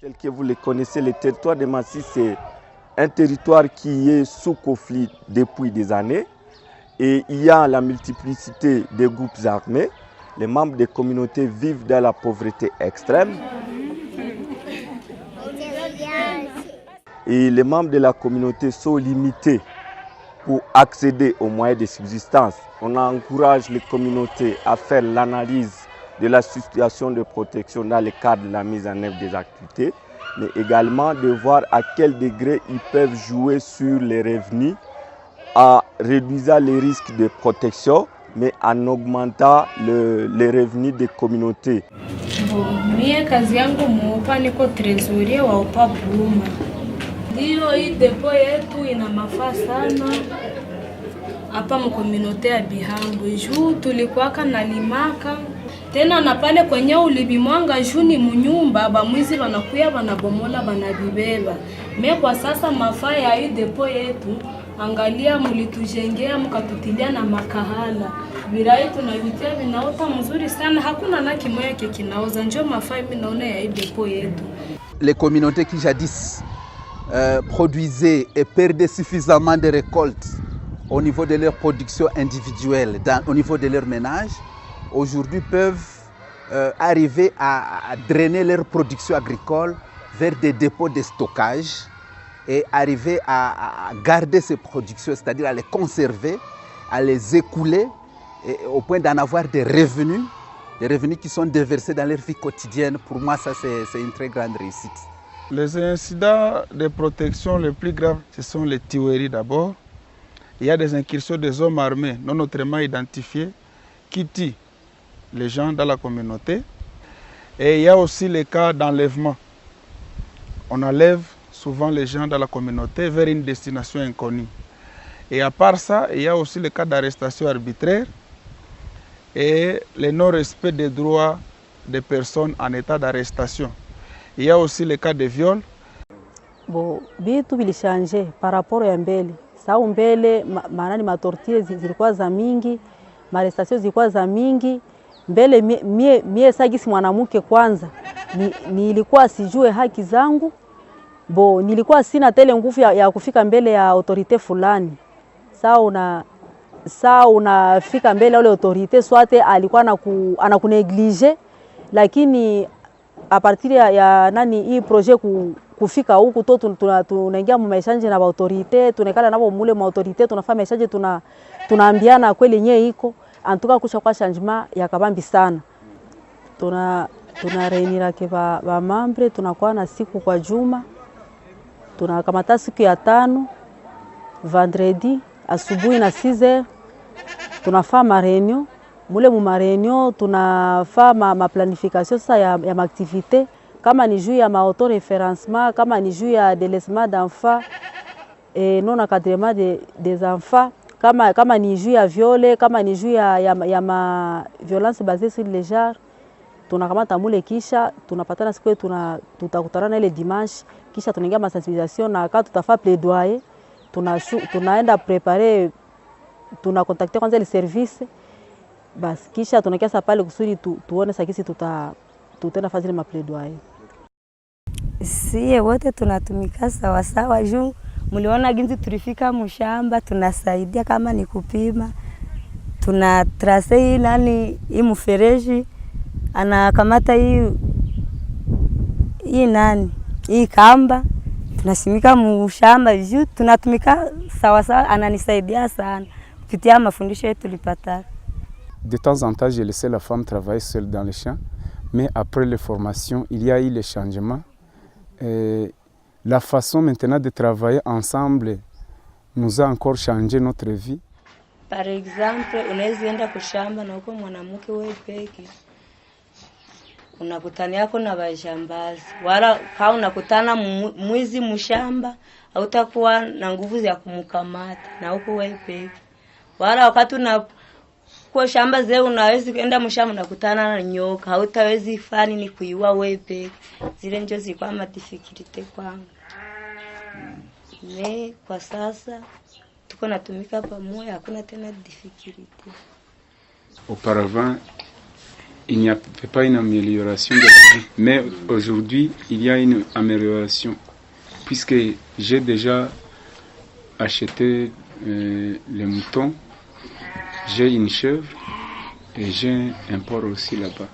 Tel que vous le connaissez, le territoire de Massy, c'est un territoire qui est sous conflit depuis des années. Et il y a la multiplicité des groupes armés. Les membres des communautés vivent dans la pauvreté extrême. Et les membres de la communauté sont limités pour accéder aux moyens de subsistance. On encourage les communautés à faire l'analyse de la situation de protection dans le cadre de la mise en œuvre des activités, mais également de voir à quel degré ils peuvent jouer sur les revenus en réduisant les risques de protection, mais en augmentant les revenus des communautés. Mie kazi yangu muupa niko trezorie wa upa Buma. Ndiyo hii depo yetu ina mafaa sana hapa mkominote ya Bihambo. Juu tulikuwaka na limaka tena na pale kwenye ulibimwanga juu ni munyumba bamwizi wanakuya wanabomola banabibeba. Me kwa sasa mafaa ya hii depo yetu, angalia mulitujengea mkatutilia na makahala. Virai tunavitia vinaota mzuri sana, hakuna na kimoya kikinaoza, njo mafaa mimi naona ya hii depo yetu. Les communautés qui jadis produisaient et perdaient suffisamment de récoltes au niveau de leur production individuelle, au niveau de leur ménage, aujourd'hui peuvent arriver à drainer leur production agricole vers des dépôts de stockage et arriver à garder ces productions, c'est-à-dire à les conserver, à les écouler et au point d'en avoir des revenus qui sont déversés dans leur vie quotidienne. Pour moi, ça c'est une très grande réussite. Les incidents de protection les plus graves, ce sont les tueries d'abord. Il y a des incursions des hommes armés non autrement identifiés qui tuent les gens dans la communauté. Et il y a aussi les cas d'enlèvement. On enlève souvent les gens dans la communauté vers une destination inconnue. Et à part ça, il y a aussi le cas d'arrestation arbitraire et le non-respect des droits des personnes en état d'arrestation. Il y a aussi le cas de viol. Bon, vitu vilishanje par rapport ya mbele. Sao mbele maanani matortile zilikuwa za mingi, arrestation zilikuwa za mingi. Mbele mie sagisi mwanamke kwanza nilikuwa sijue haki zangu. Bo nilikuwa sina tele nguvu ya kufika mbele ya autorite fulani. Saa unafika mbele ya autorite swate alikuwa anakuneglige, lakini a partir ya nani hii projet kufika huku to tunaingia mu message na autorite, tunekala nabo mule mu autorite, tunafanya message, tunaambiana kweli yenyewe iko antuka kusha kwa changement ya kabambi sana. Tuna reunira ke ba membre, tunakuwa na siku kwa juma. Tunakamata siku ya 5 vendredi asubuhi na 6h, tunafanya mareunion. Mule mu mareunion tunafanya ma planification sasa ya activité, kama ni juu ya auto référencement, kama ni juu ya délaissement d'enfants et non encadrement des enfants, kama ni juu ya viole, kama ni juu ya ma violence basée sur le genre. Tunakamata mule kisha tunapatana siku tutakutana na ile dimanche, kisha tunaingia ma sensibilisation na wakati tutafanya plaidoyer, tunaenda préparer, tunakontakte kwanza ile service basi, kisha tunakiasa pale kusudi tuone sakisi tutenda fazile ma plaidoyer. Sie wote tunatumika sawa sawa juu mliona ginzi tulifika mshamba, tunasaidia kama ni kupima, tuna trace nani hii mfereji anakamata hii nani hii kamba, tunasimika mshamba juu tunatumika sawa sawa, ananisaidia sana kupitia mafundisho yetu tulipata. De temps en temps, j'ai laissé la femme travailler seule dans les champs, mais après les formations, il y a eu les changements. Et la façon maintenant de travailler ensemble nous a encore changé notre vie. Par exemple, unaweza enda kushamba na uko mwanamke wewe peke, unakutana yako na bajambazi, wala kama unakutana mwizi mshamba hautakuwa na nguvu ya kumkamata na uko wewe peke. Wala wakati kwa shamba zeo unaweza kwenda mshamba nakutana na nyoka, hautawezi fani ni kuiua wewe peke. Zile ndio zilikuwa madifikirite kwangu. Kwa sasa tuko natumika pamoja, hakuna tena difficulté. Auparavant, il n'y avait pas une amélioration de la vie. Mais aujourd'hui, il y a une amélioration, puisque j'ai déjà acheté les moutons, j'ai une chèvre et j'ai un porc aussi là-bas.